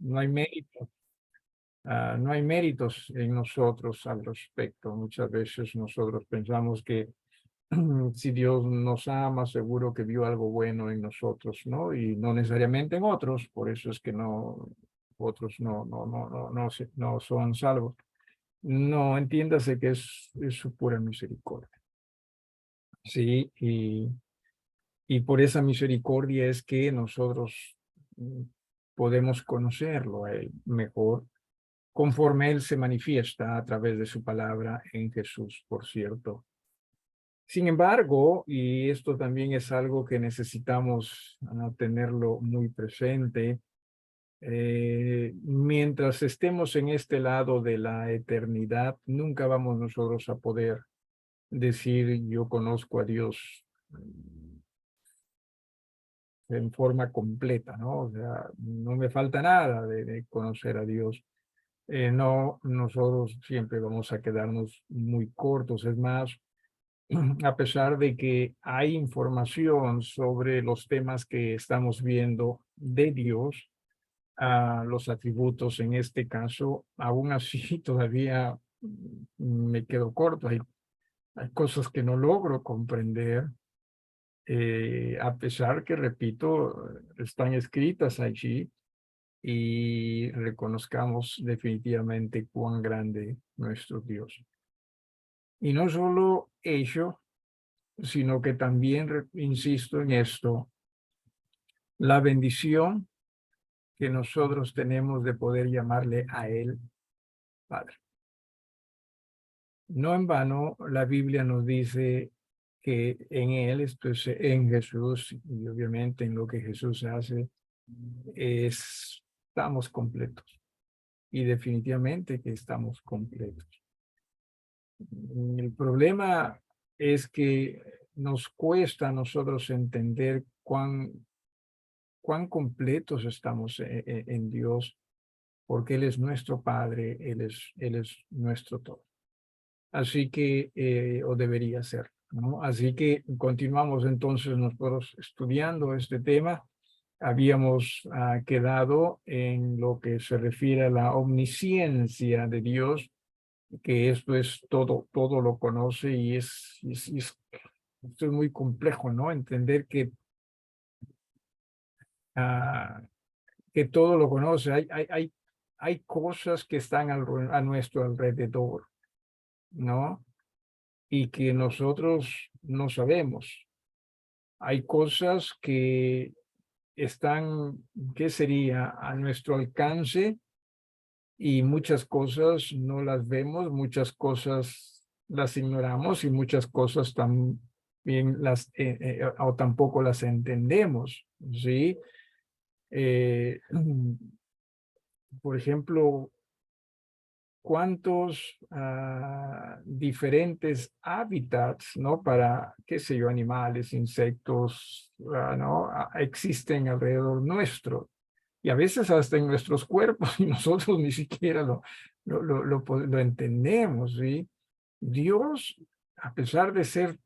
no hay mérito. No hay méritos en nosotros al respecto. Muchas veces nosotros pensamos que si Dios nos ama, seguro que vio algo bueno en nosotros, ¿no? Y no necesariamente en otros, por eso es que otros no son salvos. No, entiéndase que es su pura misericordia. Sí, y por esa misericordia es que nosotros podemos conocerlo a Él mejor, conforme Él se manifiesta a través de su palabra en Jesús, por cierto. Sin embargo, y esto también es algo que necesitamos tenerlo muy presente, mientras estemos en este lado de la eternidad, nunca vamos nosotros a poder decir yo conozco a Dios en forma completa, ¿no? O sea, no me falta nada de conocer a Dios. No, nosotros siempre vamos a quedarnos muy cortos. Es más, a pesar de que hay información sobre los temas que estamos viendo de Dios, los atributos en este caso, aún así todavía me quedo corto. Hay cosas que no logro comprender, a pesar que, repito, están escritas allí y reconozcamos definitivamente cuán grande nuestro Dios. Y no solo ello, sino que también, insisto en esto, la bendición que nosotros tenemos de poder llamarle a Él Padre. No en vano, la Biblia nos dice que en Él, esto es en Jesús, y obviamente en lo que Jesús hace, estamos completos. Y definitivamente que estamos completos. El problema es que nos cuesta a nosotros entender cuán completos estamos en Dios, porque Él es nuestro Padre, Él es nuestro todo. Así que, o debería ser, ¿no? Así que continuamos entonces nosotros estudiando este tema. Habíamos quedado en lo que se refiere a la omnisciencia de Dios, que esto es todo lo conoce y esto es muy complejo, ¿no? Entender ah, que todo lo conoce. Hay cosas que están a nuestro alrededor, ¿no? Y que nosotros no sabemos. Hay cosas que están, ¿qué sería? A nuestro alcance, y muchas cosas no las vemos, muchas cosas las ignoramos y muchas cosas también o tampoco las entendemos, ¿sí? Por ejemplo, cuántos diferentes hábitats, ¿no? Para, qué sé yo, animales, insectos, ¿no? Existen alrededor nuestro. Y a veces hasta en nuestros cuerpos, y nosotros ni siquiera lo entendemos, ¿sí? Dios, a pesar de ser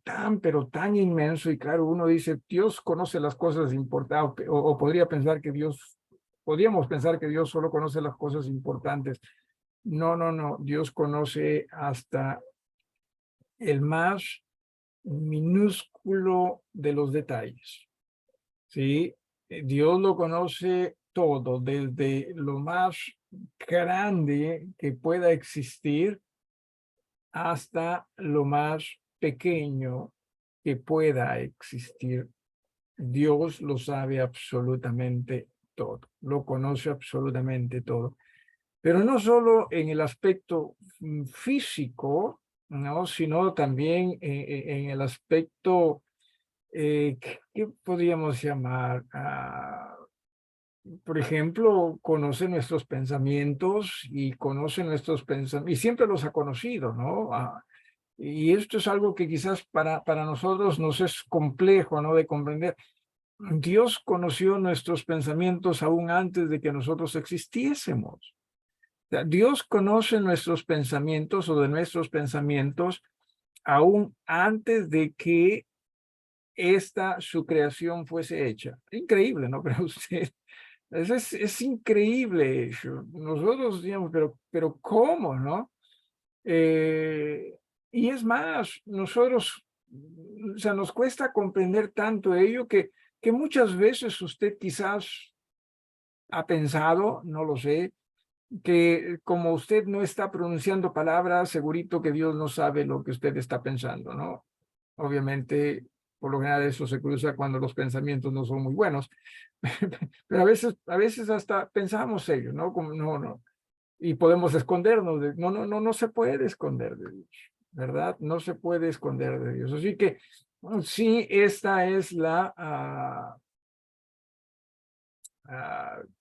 pero tan inmenso, y claro, uno dice, Dios conoce las cosas importantes, o podríamos pensar que Dios solo conoce las cosas importantes. No, Dios conoce hasta el más minúsculo de los detalles, ¿sí? Dios lo conoce todo, desde lo más grande que pueda existir hasta lo más pequeño que pueda existir. Dios lo sabe absolutamente todo, lo conoce absolutamente todo. Pero no solo en el aspecto físico, ¿no? Sino también en el aspecto, ¿qué podríamos llamar? Por ejemplo, conoce nuestros pensamientos y conoce nuestros pensamientos, y siempre los ha conocido, ¿no? Y esto es algo que quizás para nosotros nos es complejo, ¿no? De comprender. Dios conoció nuestros pensamientos aún antes de que nosotros existiésemos. O sea, Dios conoce nuestros pensamientos o de nuestros pensamientos aún antes de que su creación fuese hecha. Increíble, ¿no? Pero usted, Es increíble eso. Nosotros decíamos, pero ¿cómo, no? Y es más, nosotros, o sea, nos cuesta comprender tanto ello que muchas veces usted quizás ha pensado, no lo sé, que como usted no está pronunciando palabras, segurito que Dios no sabe lo que usted está pensando, ¿no? Obviamente, por lo general eso se cruza cuando los pensamientos no son muy buenos, pero a veces hasta pensamos ello, ¿no? Como, no, no, y podemos escondernos de, no se puede esconder de Dios, ¿verdad? No se puede esconder de Dios. Así que sí, esta es la,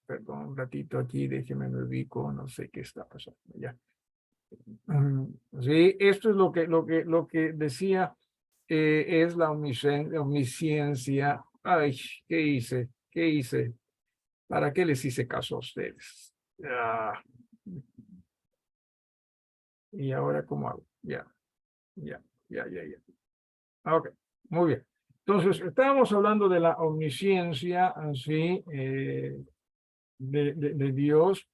perdón, un ratito aquí, déjeme me ubico, no sé qué está pasando ya. Sí, esto es lo que decía, es la omnisciencia. Ay, ¿qué hice? ¿Qué hice? ¿Para qué les hice caso a ustedes? Ah, y ahora, ¿cómo hago? Ya, ya, ya. Ok, muy bien. Entonces, estábamos hablando de la omnisciencia, así, de Dios.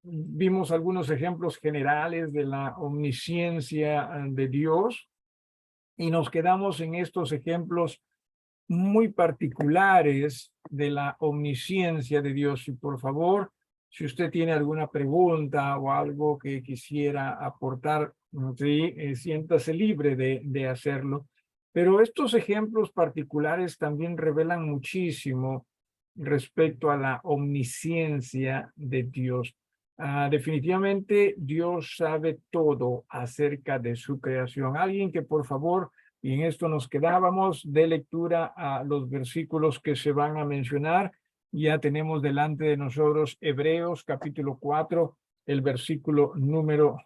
Vimos algunos ejemplos generales de la omnisciencia de Dios y nos quedamos en estos ejemplos muy particulares de la omnisciencia de Dios. Y por favor, si usted tiene alguna pregunta o algo que quisiera aportar, ¿sí? Siéntase libre de hacerlo. Pero estos ejemplos particulares también revelan muchísimo respecto a la omnisciencia de Dios. Definitivamente Dios sabe todo acerca de su creación. Alguien que por favor, y en esto nos quedábamos, de lectura a los versículos que se van a mencionar. Ya tenemos delante de nosotros Hebreos capítulo 4, el versículo número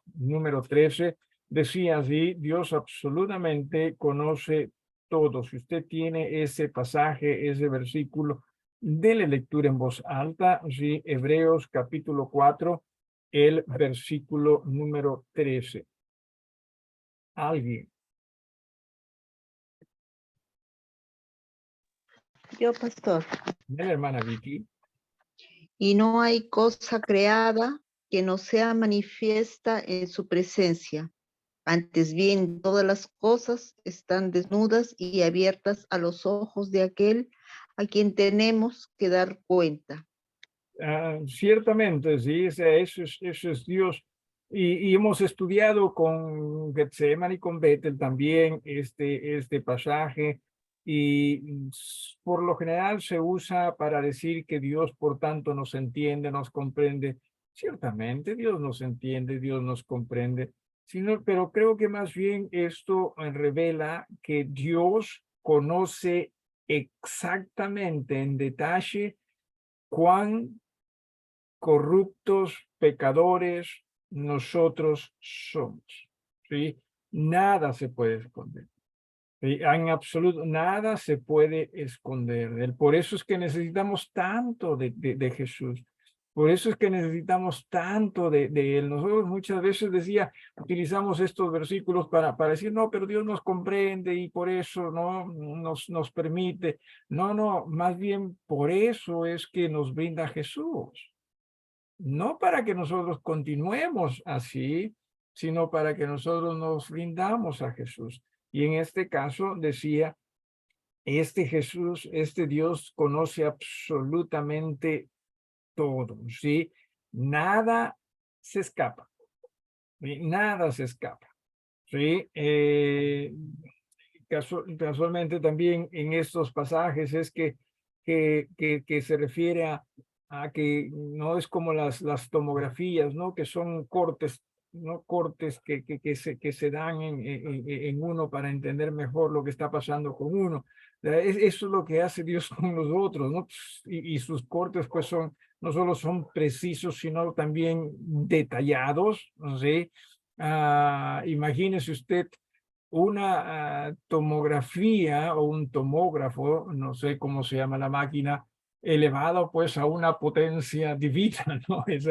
13. Decía así, Dios absolutamente conoce todo. Si usted tiene ese pasaje, ese versículo, dele lectura en voz alta, sí, Hebreos capítulo 4, el versículo número 13. Alguien. Yo, pastor. De la hermana Vicky. Y no hay cosa creada que no sea manifiesta en su presencia. Antes bien, todas las cosas están desnudas y abiertas a los ojos de aquel a quien tenemos que dar cuenta. Ciertamente, sí, eso es Dios. Y hemos estudiado con Getsemani y con Bethel también este pasaje. Y por lo general se usa para decir que Dios, por tanto, nos entiende, nos comprende. Ciertamente, Dios nos entiende, Dios nos comprende. Sino, pero creo que más bien esto revela que Dios conoce exactamente en detalle cuán corruptos, pecadores, nosotros somos. ¿Sí? Nada se puede esconder. ¿Sí? En absoluto, nada se puede esconder de él. Por eso es que necesitamos tanto de Jesús. Por eso es que necesitamos tanto de él. Nosotros muchas veces utilizamos estos versículos para decir, no, pero Dios nos comprende y por eso no nos permite. No, más bien por eso es que nos brinda Jesús. No para que nosotros continuemos así, sino para que nosotros nos rindamos a Jesús. Y en este caso decía, este Jesús, este Dios conoce absolutamente todo, ¿sí? Nada se escapa, ¿sí? Nada se escapa, ¿sí? Casualmente también en estos pasajes es que se refiere a que no es como las tomografías, ¿no? Que son cortes, ¿no? Cortes que se dan en uno para entender mejor lo que está pasando con uno. Eso es lo que hace Dios con nosotros, ¿no? Y sus cortes pues no solo son precisos, sino también detallados, ¿sí? Imagínese usted una tomografía o un tomógrafo, no sé cómo se llama la máquina, elevado pues a una potencia divina, ¿no? Es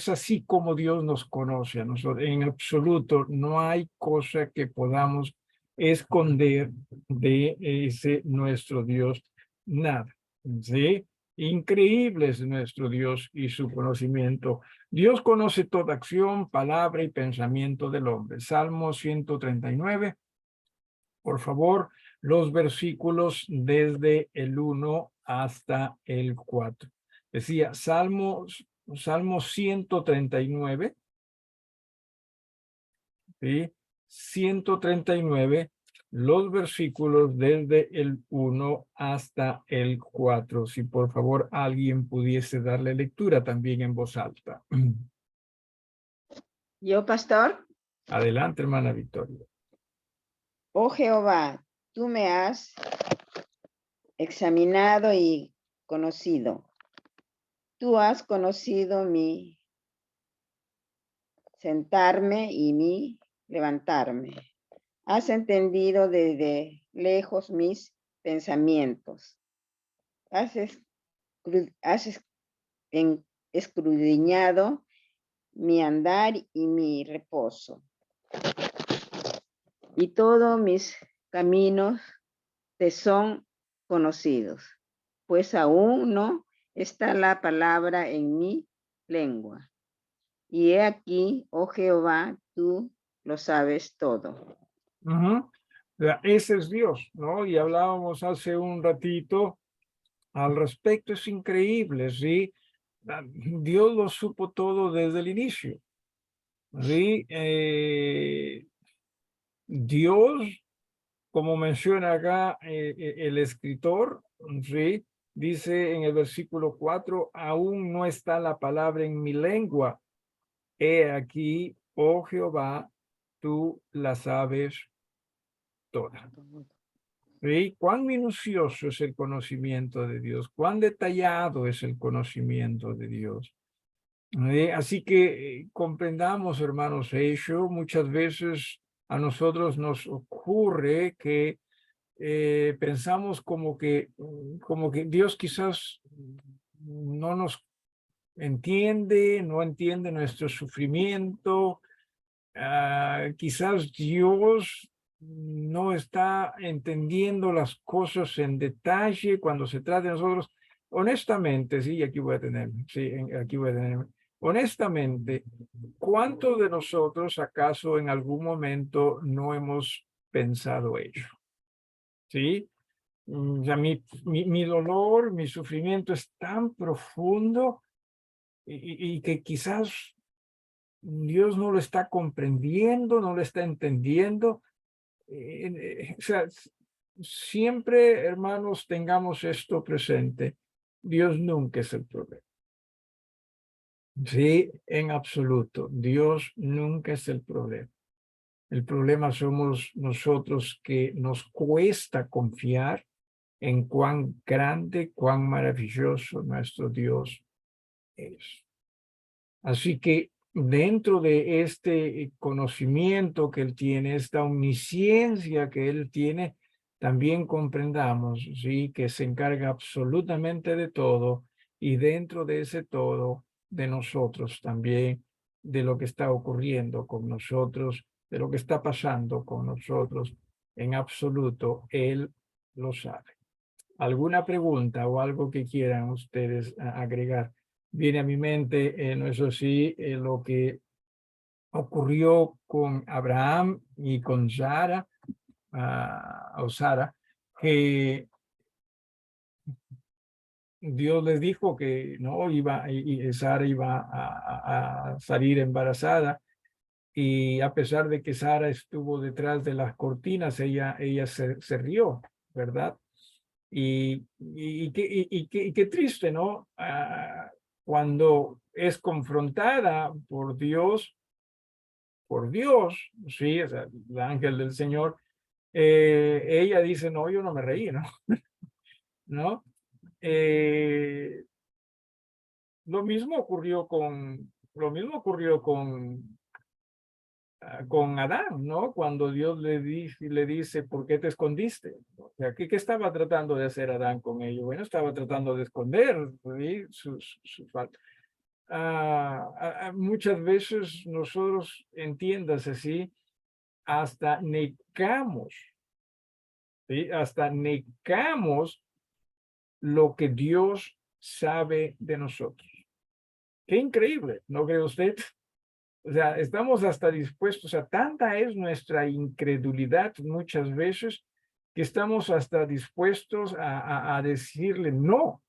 así como Dios nos conoce a nosotros. En absoluto no hay cosa que podamos esconder de ese nuestro Dios, nada. ¿Sí? Increíble es nuestro Dios y su conocimiento. Dios conoce toda acción, palabra y pensamiento del hombre. Salmo 139. Por favor, los versículos desde el 1 hasta el 4. Decía, Salmo 139, ¿sí? 139, los versículos desde el 1 hasta el 4. Si por favor alguien pudiese darle lectura también en voz alta. Yo, pastor, Adelante, hermana Victoria. oh Jehová, tú me has examinado y conocido. Tú has conocido mi sentarme y mi levantarme. Has entendido desde lejos mis pensamientos. Has escudriñado mi andar y mi reposo. Y todos mis caminos te son conocidos, pues aún no está la palabra en mi lengua. Y he aquí, oh Jehová, tú lo sabes todo. O sea, ese es Dios, ¿no? Y hablábamos hace un ratito al respecto. Es increíble, ¿sí? Dios lo supo todo desde el inicio, ¿sí? Dios, como menciona acá el escritor, ¿sí? Dice en el versículo 4, aún no está la palabra en mi lengua. He aquí, oh Jehová, tú la sabes toda. ¿Sí? Cuán minucioso es el conocimiento de Dios, cuán detallado es el conocimiento de Dios. Así que comprendamos, hermanos, ello. Muchas veces a nosotros nos ocurre que pensamos como que Dios quizás no nos entiende, no entiende nuestro sufrimiento. Quizás Dios no está entendiendo las cosas en detalle cuando se trata de nosotros. Honestamente, sí, aquí voy a tenerme, sí, aquí voy a tenerme. Honestamente, ¿cuántos de nosotros acaso en algún momento no hemos pensado ello? ¿Sí? O sea, mi dolor, mi sufrimiento es tan profundo y que quizás Dios no lo está comprendiendo, no lo está entendiendo. O sea, siempre, hermanos, tengamos esto presente. Dios nunca es el problema. Sí, en absoluto. Dios nunca es el problema. El problema somos nosotros, que nos cuesta confiar en cuán grande, cuán maravilloso nuestro Dios es. Así que dentro de este conocimiento que Él tiene, esta omnisciencia que Él tiene, también comprendamos, ¿sí?, que se encarga absolutamente de todo, y dentro de ese todo, de nosotros también, de lo que está ocurriendo con nosotros, de lo que está pasando con nosotros. En absoluto, Él lo sabe. ¿Alguna pregunta o algo que quieran ustedes agregar? Viene a mi mente, no es así, lo que ocurrió con Abraham y con Sara, o Sara, que Dios les dijo que no iba, y Sara iba a salir embarazada, y a pesar de que Sara estuvo detrás de las cortinas, ella se rió, ¿verdad? Y qué triste, ¿no? Cuando es confrontada por Dios, sí, o sea, el ángel del Señor, ella dice, no, yo no me reí, ¿no? ¿No? Eh, lo mismo ocurrió con Adán, ¿no? Cuando Dios le dice, ¿por qué te escondiste? O sea, ¿qué estaba tratando de hacer Adán con ello? Bueno, estaba tratando de esconder, ¿sí?, su falta. Muchas veces nosotros, entiéndase así, hasta negamos, ¿sí?, hasta negamos lo que Dios sabe de nosotros. Qué increíble, ¿no cree usted? O sea, estamos hasta dispuestos, o sea, tanta es nuestra incredulidad muchas veces que estamos hasta dispuestos a decirle no,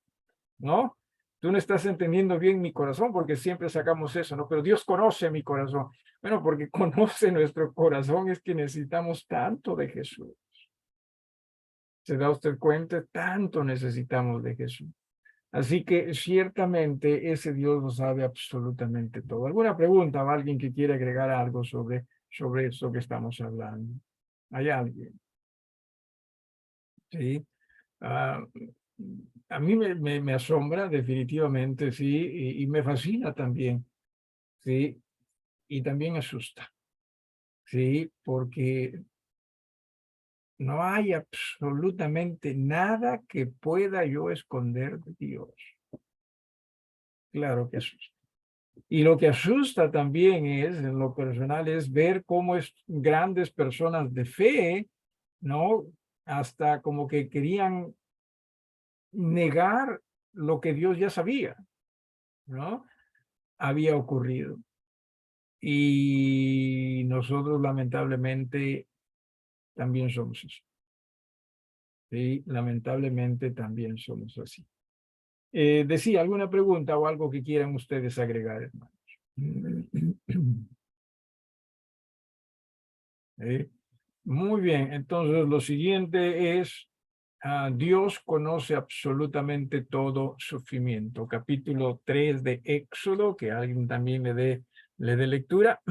¿no? Tú no estás entendiendo bien mi corazón, porque siempre sacamos eso, ¿no? Pero Dios conoce mi corazón. Bueno, porque conoce nuestro corazón es que necesitamos tanto de Jesús. ¿Se da usted cuenta? Tanto necesitamos de Jesús. Así que ciertamente ese Dios lo sabe absolutamente todo. ¿Alguna pregunta o alguien que quiera agregar algo sobre esto que estamos hablando? ¿Hay alguien? Sí. Ah, a mí me asombra definitivamente, sí, y me fascina también, sí, y también asusta, sí, porque no hay absolutamente nada que pueda yo esconder de Dios. Claro que asusta. Y lo que asusta también es, en lo personal, es ver cómo grandes personas de fe, ¿no? Hasta como que querían negar lo que Dios ya sabía, ¿no? Había ocurrido. Y nosotros lamentablemente también somos así. Sí, lamentablemente también somos así. Decía, ¿alguna pregunta o algo que quieran ustedes agregar, hermanos? Muy bien, entonces lo siguiente es, Dios conoce absolutamente todo sufrimiento. Capítulo 3 de Éxodo, que alguien también le dé lectura.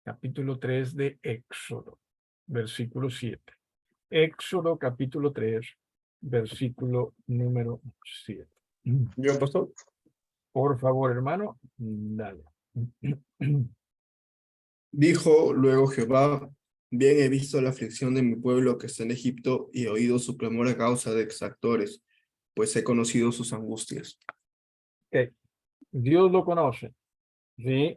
Capítulo 3 de Éxodo, versículo 7. Éxodo capítulo 3, versículo número 7. Yo, pastor. Por favor, hermano, dale. Dijo luego Jehová, bien he visto la aflicción de mi pueblo que está en Egipto y he oído su clamor a causa de exactores, pues he conocido sus angustias. Okay. Dios lo conoce, ¿sí?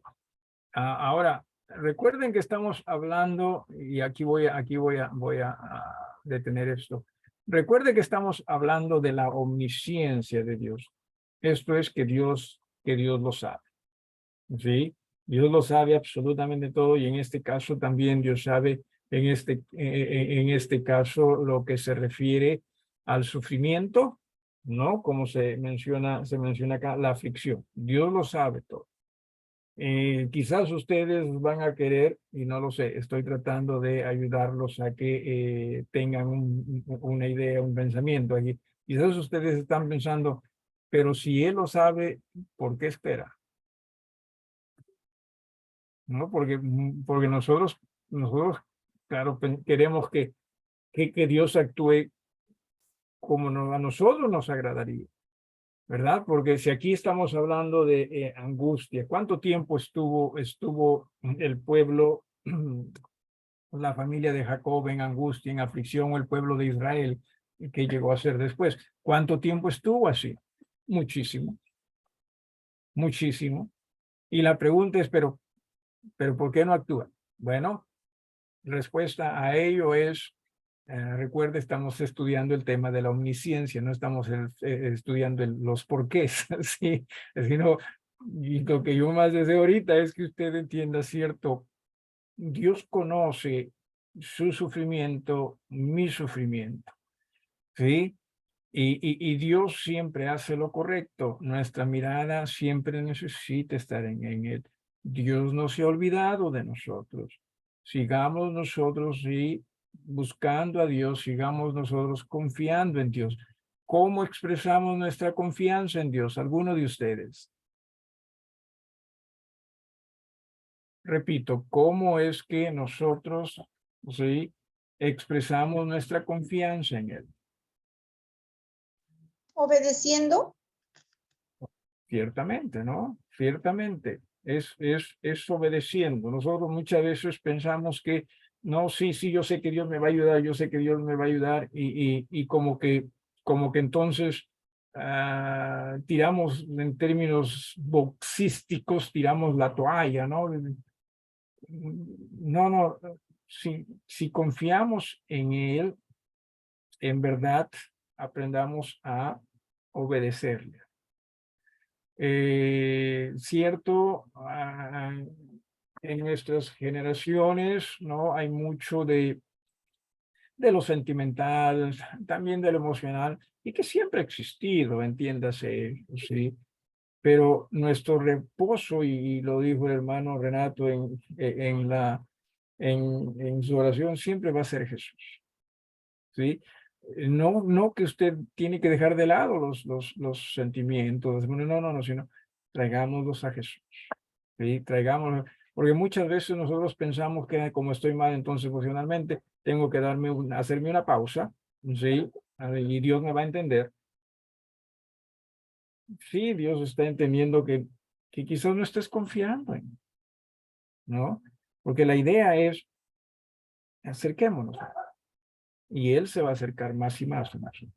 Ahora, recuerden que estamos hablando, y aquí voy a detener esto. Recuerde que estamos hablando de la omnisciencia de Dios. Esto es que Dios lo sabe, ¿sí? Dios lo sabe absolutamente todo y en este caso también Dios sabe en este caso lo que se refiere al sufrimiento, ¿no? Como se menciona acá, la aflicción. Dios lo sabe todo. Quizás ustedes van a querer, y no lo sé, estoy tratando de ayudarlos a que tengan una idea, un pensamiento allí. Quizás ustedes están pensando, pero si Él lo sabe, ¿por qué espera? ¿No? Porque nosotros, claro, queremos que Dios actúe como a nosotros nos agradaría, ¿verdad? Porque si aquí estamos hablando de angustia, ¿cuánto tiempo estuvo el pueblo, la familia de Jacob en angustia, en aflicción, o el pueblo de Israel, que llegó a ser después? ¿Cuánto tiempo estuvo así? Muchísimo, muchísimo. Y la pregunta es, ¿pero ¿por qué no actúa? Bueno, respuesta a ello es, recuerde, estamos estudiando el tema de la omnisciencia, no estamos estudiando los porqués, ¿sí? Sino, y lo que yo más deseo ahorita es que usted entienda, cierto, Dios conoce su sufrimiento, mi sufrimiento, ¿sí? Y Dios siempre hace lo correcto, nuestra mirada siempre necesita estar en Él. Dios no se ha olvidado de nosotros. Sigamos nosotros sí, buscando a Dios, sigamos nosotros confiando en Dios. ¿Cómo expresamos nuestra confianza en Dios? ¿Alguno de ustedes? Repito, ¿cómo es que nosotros sí expresamos nuestra confianza en Él? Obedeciendo. Ciertamente, ¿no? Ciertamente. Es obedeciendo. Nosotros muchas veces pensamos que, no, sí, yo sé que Dios me va a ayudar, yo sé que Dios me va a ayudar, y como que entonces tiramos en términos boxísticos, tiramos la toalla, ¿no? No, si confiamos en Él, en verdad, aprendamos a obedecerle. Cierto, en nuestras generaciones, ¿no? Hay mucho de lo sentimental, también de lo emocional, y que siempre ha existido, entiéndase, ¿sí? Pero nuestro reposo, y lo dijo el hermano Renato en su oración, siempre va a ser Jesús, ¿sí? No que usted tiene que dejar de lado los sentimientos, no, sino traigámoslos a Jesús, ¿sí? Traigámoslos, porque muchas veces nosotros pensamos que como estoy mal entonces emocionalmente, tengo que hacerme una pausa, ¿sí? Y Dios me va a entender. Sí, Dios está entendiendo que quizás no estés confiando en, ¿no? Porque la idea es acerquémonos y Él se va a acercar más y más a nosotros.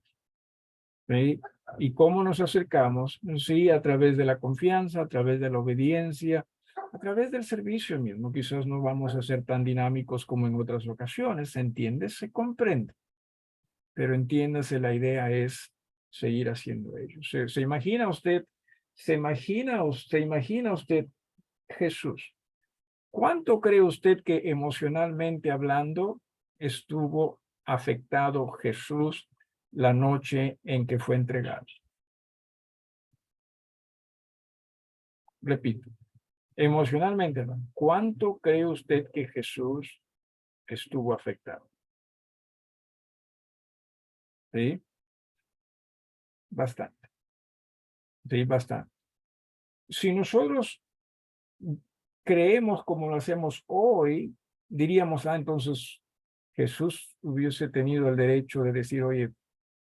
¿Sí? ¿Y cómo nos acercamos? Sí, a través de la confianza, a través de la obediencia, a través del servicio mismo. Quizás no vamos a ser tan dinámicos como en otras ocasiones, ¿se entiende? Se comprende. Pero entiéndase, la idea es seguir haciendo ello. ¿Se imagina usted, se imagina usted Jesús? ¿Cuánto cree usted que emocionalmente hablando estuvo afectado Jesús la noche en que fue entregado? Repito, emocionalmente hablando, ¿cuánto cree usted que Jesús estuvo afectado? ¿Sí? Bastante. Sí, bastante. Si nosotros creemos como lo hacemos hoy, diríamos, entonces Jesús hubiese tenido el derecho de decir, oye,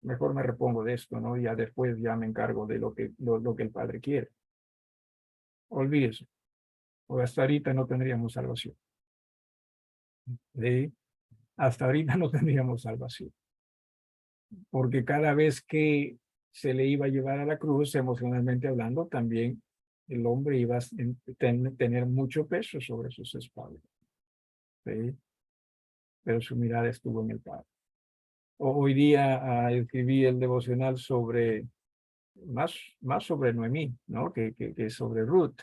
mejor me repongo de esto, ¿no? Ya después ya me encargo de lo que el Padre quiere. Olvídese. O hasta ahorita no tendríamos salvación. ¿Sí? Hasta ahorita no tendríamos salvación. Porque cada vez que se le iba a llevar a la cruz, emocionalmente hablando, también el hombre iba a tener mucho peso sobre sus espaldas. ¿Sí? Pero su mirada estuvo en el Padre. Hoy día escribí el devocional sobre, más sobre Noemí, ¿no? Que sobre Ruth.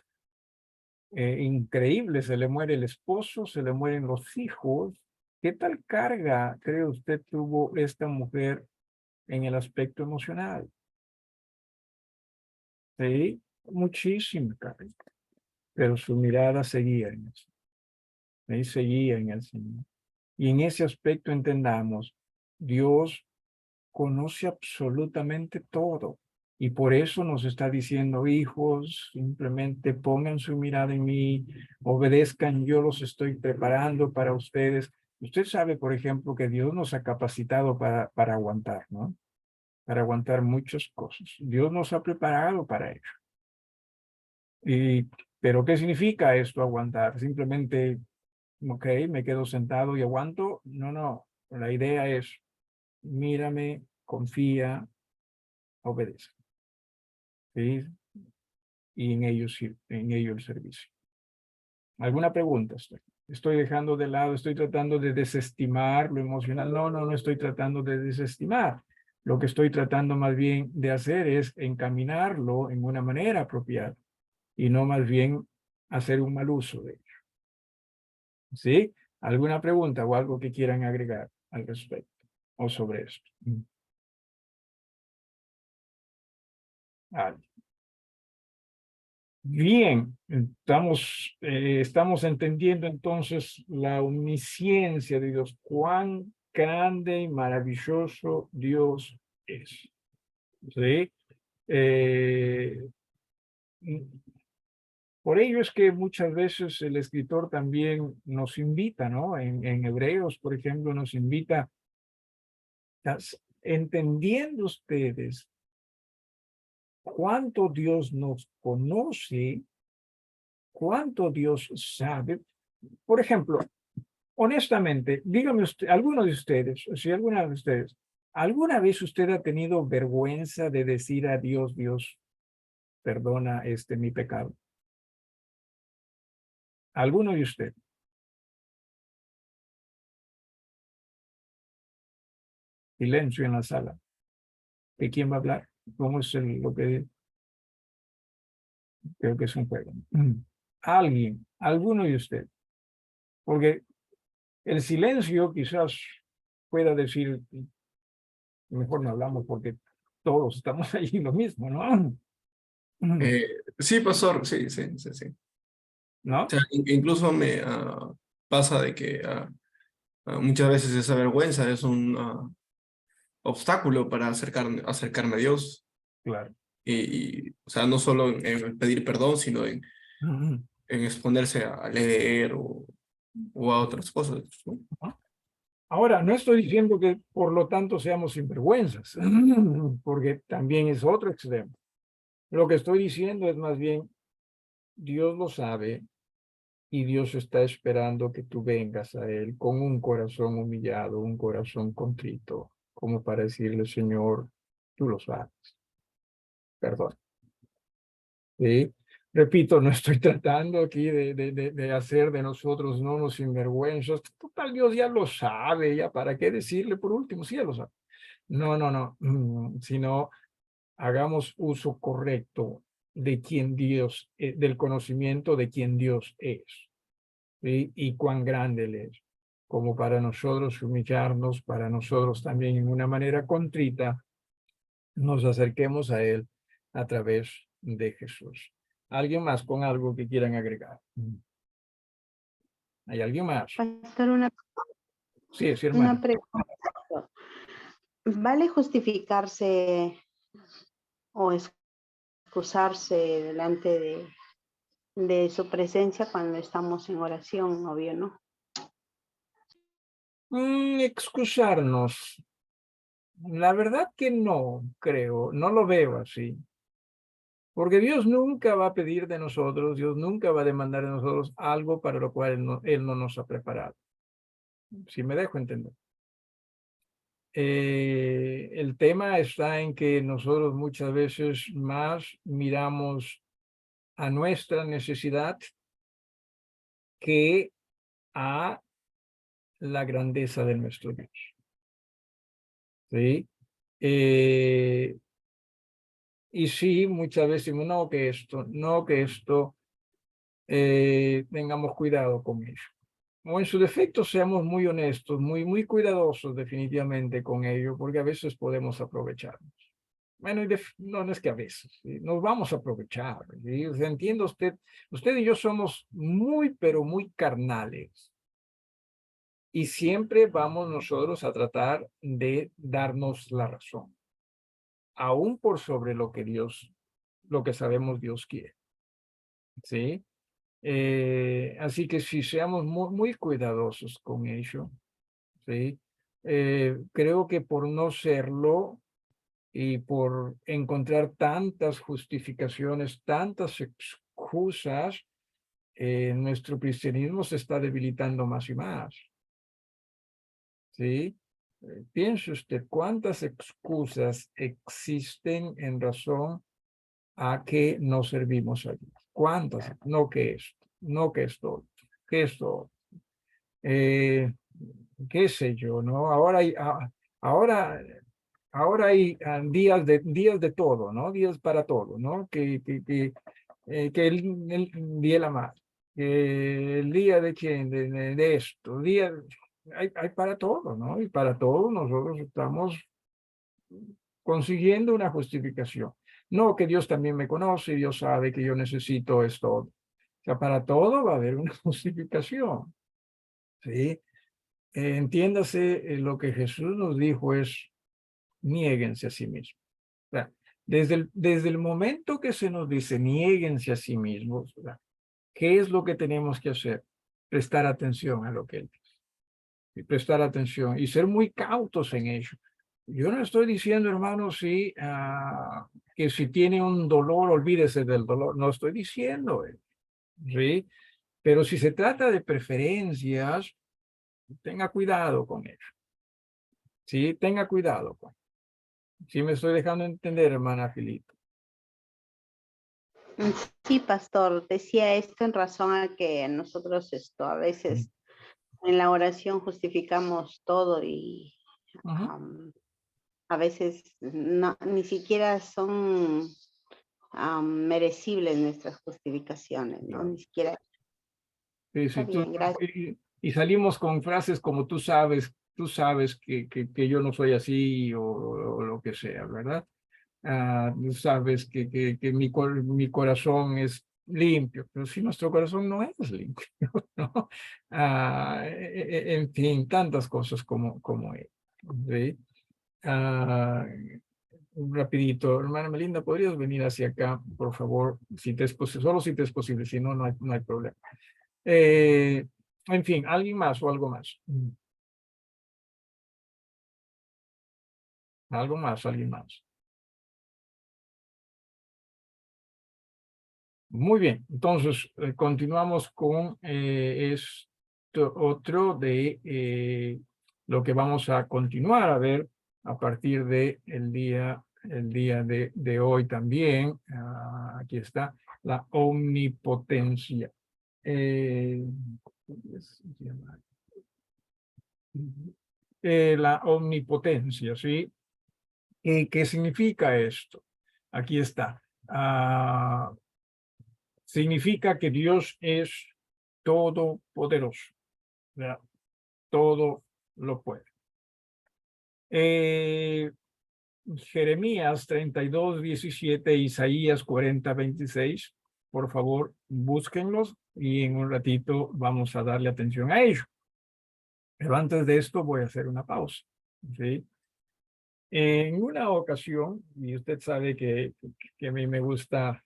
Increíble, se le muere el esposo, se le mueren los hijos. ¿Qué tal carga cree usted tuvo esta mujer en el aspecto emocional? Sí, muchísima carga, pero su mirada seguía en eso. ¿Sí? Seguía en el Señor. Y en ese aspecto entendamos, Dios conoce absolutamente todo. Y por eso nos está diciendo, hijos, simplemente pongan su mirada en mí, obedezcan, yo los estoy preparando para ustedes. Usted sabe, por ejemplo, que Dios nos ha capacitado para aguantar, ¿no? Para aguantar muchas cosas. Dios nos ha preparado para ello. Pero ¿qué significa esto, aguantar? Simplemente, ok, me quedo sentado y aguanto. No. La idea es, mírame, confía, obedece. ¿Sí? Y en ello el servicio. ¿Alguna pregunta? Estoy dejando de lado, estoy tratando de desestimar lo emocional. No estoy tratando de desestimar. Lo que estoy tratando más bien de hacer es encaminarlo en una manera apropiada y no más bien hacer un mal uso de ello. ¿Sí? ¿Alguna pregunta o algo que quieran agregar al respecto o sobre esto? Bien, estamos entendiendo entonces la omnisciencia de Dios, cuán grande y maravilloso Dios es. ¿Sí? Eh, por ello es que muchas veces el escritor también nos invita, ¿no? En Hebreos, por ejemplo, nos invita, entendiendo ustedes cuánto Dios nos conoce, cuánto Dios sabe. Por ejemplo, honestamente, dígame usted, alguno de ustedes, si alguna de ustedes, ¿alguna vez usted ha tenido vergüenza de decir a Dios, Dios, perdona mi pecado? ¿Alguno de ustedes? Silencio en la sala. ¿De quién va a hablar? ¿Cómo es lo que creo que es un juego? Alguien, alguno de ustedes. Porque el silencio quizás pueda decir, mejor no hablamos porque todos estamos ahí en lo mismo, ¿no? Sí, pastor, sí. O ¿No? sea, incluso me pasa de que muchas veces esa vergüenza es un obstáculo para acercarme a Dios. Claro. O sea, no solo en pedir perdón, sino en exponerse a leer o a otras cosas, ¿no? Ahora, no estoy diciendo que por lo tanto seamos sinvergüenzas, porque también es otro extremo. Lo que estoy diciendo es más bien, Dios lo sabe y Dios está esperando que tú vengas a Él con un corazón humillado, un corazón contrito, como para decirle, Señor, tú lo sabes, perdón. ¿Sí? Repito, no estoy tratando aquí de hacer de nosotros no unos sinvergüenzas. Total, Dios ya lo sabe, ya para qué decirle por último, sí, ya lo sabe. No, sino hagamos uso correcto de quien Dios, del conocimiento de quien Dios es, ¿sí? Y cuán grande Él es, como para nosotros humillarnos, para nosotros también en una manera contrita, nos acerquemos a Él a través de Jesús. ¿Alguien más con algo que quieran agregar? ¿Hay alguien más? Pastor, Sí, sí, hermano. una pregunta. ¿Vale justificarse o excusarse delante de su presencia cuando estamos en oración, obvio, no? Excusarnos. La verdad que no creo, no lo veo así. Porque Dios nunca va a pedir de nosotros, Dios nunca va a demandar de nosotros algo para lo cual Él no nos ha preparado. Si me dejo entender. El tema está en que nosotros muchas veces más miramos a nuestra necesidad que a la grandeza de nuestro Dios. ¿Sí? Y sí, muchas veces decimos, no que esto, tengamos cuidado con ello. O en su defecto seamos muy honestos, muy cuidadosos definitivamente con ello, porque a veces podemos aprovecharnos. Bueno, no es que a veces, ¿sí? Nos vamos a aprovechar, ¿sí? O sea, entienda usted y yo somos muy, pero muy carnales. Y siempre vamos nosotros a tratar de darnos la razón, aún por sobre lo que sabemos Dios quiere, ¿sí? Así que si seamos muy cuidadosos con ello, ¿sí? Creo que por no serlo y por encontrar tantas justificaciones, tantas excusas, nuestro cristianismo se está debilitando más y más, ¿sí? Piense usted cuántas excusas existen en razón a que no servimos a Dios. ¿Cuántas? No que esto, no que esto, que esto. Qué sé yo, ¿no? Ahora, ahora hay días de todo, ¿no? Días para todo, ¿no? Que el día de la madre, que el día de quién, de esto, hay para todo, ¿no? Y para todo nosotros estamos consiguiendo una justificación. No, que Dios también me conoce, Dios sabe que yo necesito esto. O sea, para todo va a haber una justificación, ¿sí? Entiéndase, lo que Jesús nos dijo es, niéguense a sí mismos. O sea, desde el momento que se nos dice, niéguense a sí mismos, ¿verdad? ¿Qué es lo que tenemos que hacer? Prestar atención a lo que Él dice. Y prestar atención y ser muy cautos en ello. Yo no estoy diciendo, hermanos, sí, que si tiene un dolor, olvídese del dolor. No estoy diciendo, ¿sí? Pero si se trata de preferencias, tenga cuidado con ello. Sí, tenga cuidado. Sí, me estoy dejando entender, hermana Filito. Sí, pastor, decía esto en razón a que nosotros a veces en la oración justificamos todo y a veces no, ni siquiera son merecibles nuestras justificaciones, ¿no? Claro. Ni siquiera. Sí, Está sí, bien, gracias. y salimos con frases como tú sabes que yo no soy así o lo que sea, ¿verdad? Tú sabes que mi corazón es limpio, pero si nuestro corazón no es limpio, ¿no? En fin, tantas cosas como es. ¿Sí? Ah, rapidito, hermana Melinda, ¿podrías venir hacia acá, por favor? Si te es posible, solo si te es posible, si no, no hay problema. En fin, ¿alguien más o algo más? ¿Algo más? ¿Alguien más? Muy bien, entonces continuamos con esto otro de lo que vamos a continuar a ver a partir de el día de hoy también. Aquí está la omnipotencia. ¿Cómo se llama? La omnipotencia, ¿sí? ¿Qué significa esto? Aquí está. Significa que Dios es todopoderoso, ¿verdad? Todo lo puede. Jeremías 32:17, Isaías 40:26, por favor, búsquenlos y en un ratito vamos a darle atención a ello. Pero antes de esto voy a hacer una pausa, ¿sí? En una ocasión, y usted sabe que a mí me gusta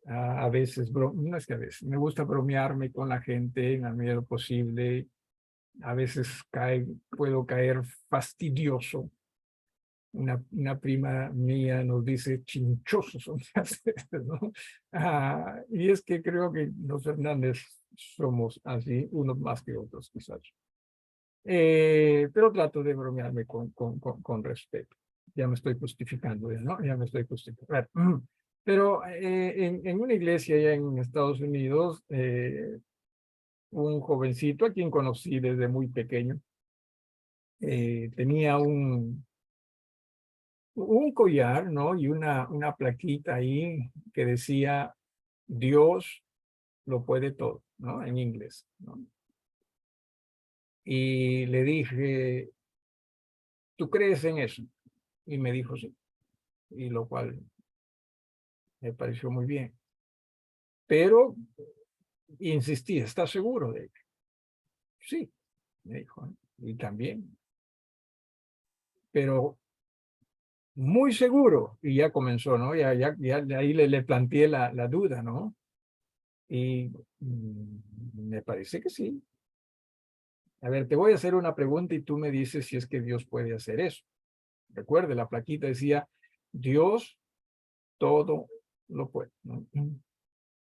a veces, no es que a veces, me gusta bromearme con la gente en la medida de lo posible. A veces puedo caer fastidioso. Una prima mía nos dice chinchosos son ustedes, ¿no? Y es que creo que los Hernández somos así, unos más que otros quizás. Pero trato de bromearme con respeto. Ya me estoy justificando, ¿no? Ya me estoy justificando. Pero en una iglesia allá en Estados Unidos, un jovencito a quien conocí desde muy pequeño, tenía un collar, ¿no? Y una plaquita ahí que decía, Dios lo puede todo, ¿no? En inglés, ¿no? Y le dije, ¿tú crees en eso? Y me dijo sí, y lo cual me pareció muy bien. Pero insistí, ¿estás seguro de ello? Sí, me dijo, ¿no? Y también, pero muy seguro. Y ya comenzó, ¿no? Ya de ahí le planteé la duda, ¿no? Y me parece que sí. A ver, te voy a hacer una pregunta y tú me dices si es que Dios puede hacer eso. Recuerde, la plaquita decía, Dios todo lo puede, ¿no?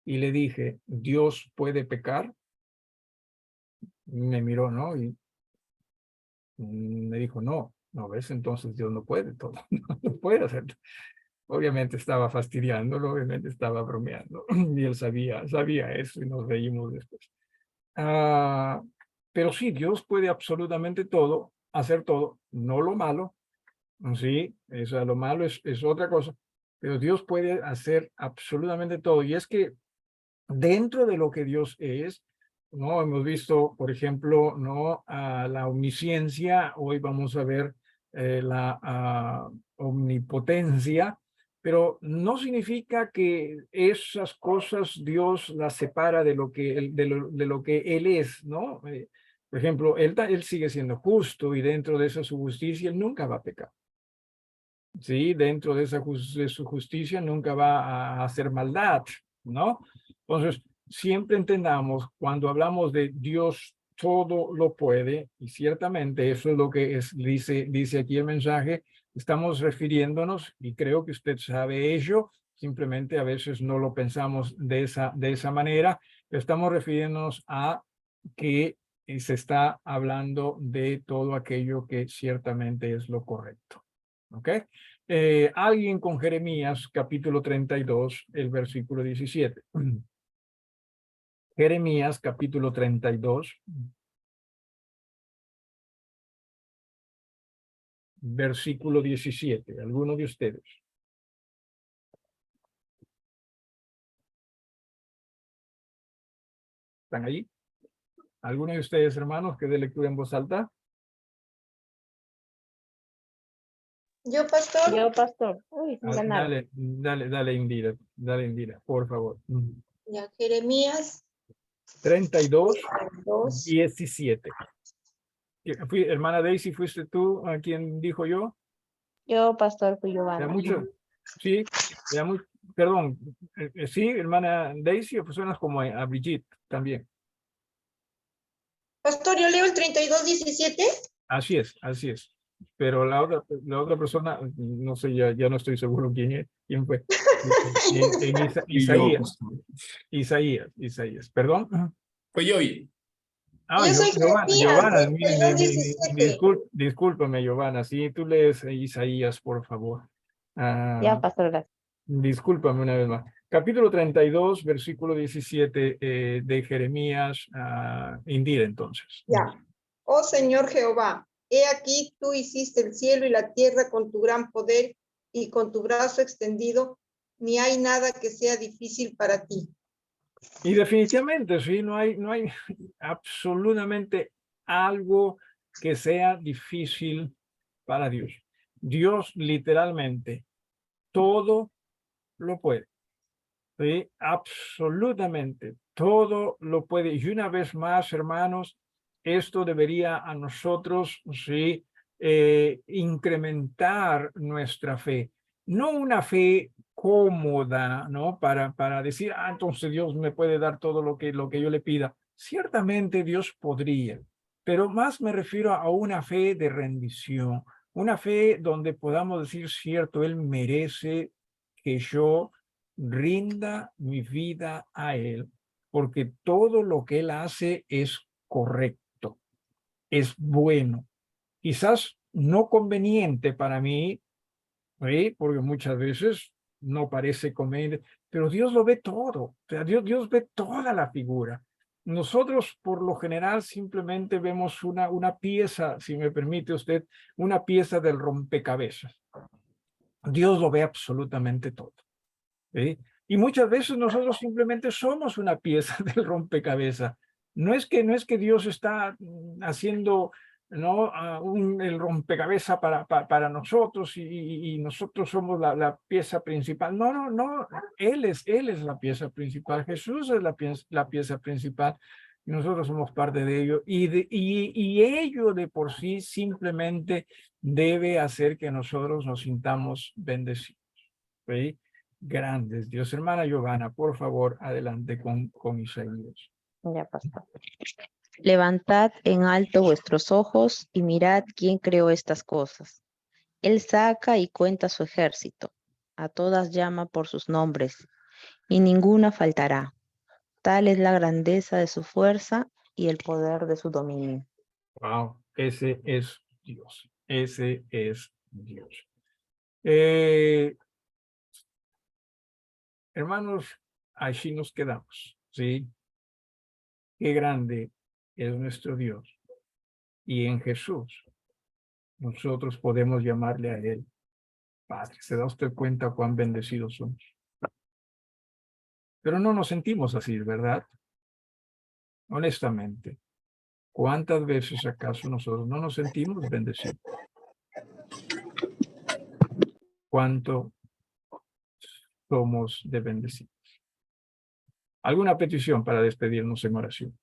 Y le dije, ¿Dios puede pecar? Me miró, ¿no? Y me dijo, no ves, entonces Dios no puede todo, no puede hacer. Obviamente estaba fastidiándolo, obviamente estaba bromeando, y él sabía eso y nos reímos después. Pero sí, Dios puede absolutamente todo, hacer todo, no lo malo, sí, eso, lo malo es otra cosa, pero Dios puede hacer absolutamente todo. Y es que dentro de lo que Dios es, ¿no? Hemos visto, por ejemplo, ¿no? La omnisciencia, hoy vamos a ver la omnipotencia, pero no significa que esas cosas Dios las separa de lo que de lo que Él es, ¿no? Por ejemplo, él sigue siendo justo y dentro de esa su justicia Él nunca va a pecar. Sí, dentro de de su justicia nunca va a hacer maldad, ¿no? Entonces, siempre entendamos cuando hablamos de Dios todo lo puede, y ciertamente eso es lo que dice aquí el mensaje, estamos refiriéndonos, y creo que usted sabe ello, simplemente a veces no lo pensamos de esa manera, pero estamos refiriéndonos a que se está hablando de todo aquello que ciertamente es lo correcto. ¿Ok? Alguien con Jeremías, capítulo 32, el versículo 17. Jeremías, capítulo 32. versículo 17. ¿Alguno de ustedes? ¿Están ahí? ¿Alguno de ustedes, hermanos, que dé lectura en voz alta? Yo, pastor. Yo, pastor. Uy, sin ganar. Dale, Indira, por favor. Ya, Jeremías 32, 2. 17. Hermana Daisy, ¿fuiste tú a quien dijo yo? Yo, pastor, fui Ya Giovanna. mucho, sí, ya perdón, sí, hermana Daisy, o suenas como a Brigitte también. Pastor, yo leo el 32:17. Así es. Pero la otra persona, no sé, ya no estoy seguro quién fue. Y yo, Isaías, perdón. Pues yo, Yo soy Jeremías, Giovanna, 32:17. discúlpame, Giovanna, si tú lees Isaías, por favor. Ya, pastor, gracias. Discúlpame una vez más. Capítulo 32, versículo 17 de Jeremías, Indira, entonces. Ya. Oh Señor Jehová, he aquí tú hiciste el cielo y la tierra con tu gran poder y con tu brazo extendido, ni hay nada que sea difícil para ti. Y definitivamente, sí, no hay absolutamente algo que sea difícil para Dios. Dios literalmente todo lo puede. ¿Sí? Absolutamente todo lo puede. Y una vez más, hermanos, esto debería a nosotros, sí, incrementar nuestra fe. No una fe cómoda, ¿no? Para decir, entonces Dios me puede dar todo lo que yo le pida. Ciertamente Dios podría, pero más me refiero a una fe de rendición, una fe donde podamos decir, cierto, Él merece que yo rinda mi vida a Él, porque todo lo que Él hace es correcto, es bueno. Quizás no conveniente para mí, ¿sí? Porque muchas veces no parece conveniente, pero Dios lo ve todo. O sea, Dios ve toda la figura. Nosotros, por lo general, simplemente vemos una pieza, si me permite usted, una pieza del rompecabezas. Dios lo ve absolutamente todo. ¿Sí? Y muchas veces nosotros simplemente somos una pieza del rompecabezas. No es que Dios está haciendo, ¿no? El rompecabezas para nosotros y nosotros somos la pieza principal. No. Él es la pieza principal. Jesús es la pieza principal. Y nosotros somos parte de ello. Y ello de por sí simplemente debe hacer que nosotros nos sintamos bendecidos. ¿Sí? Grandes Dios. Hermana Giovanna, por favor, adelante con Isaías. Ya, pastor. Levantad en alto vuestros ojos y mirad quién creó estas cosas. Él saca y cuenta su ejército. A todas llama por sus nombres, y ninguna faltará. Tal es la grandeza de su fuerza y el poder de su dominio. Wow, ese es Dios. Ese es Dios. Hermanos, allí nos quedamos, ¿sí? Qué grande es nuestro Dios. Y en Jesús nosotros podemos llamarle a Él Padre. ¿Se da usted cuenta cuán bendecidos somos? Pero no nos sentimos así, ¿verdad? Honestamente, ¿cuántas veces acaso nosotros no nos sentimos bendecidos? ¿Cuánto somos de bendecidos? ¿Alguna petición para despedirnos en oración?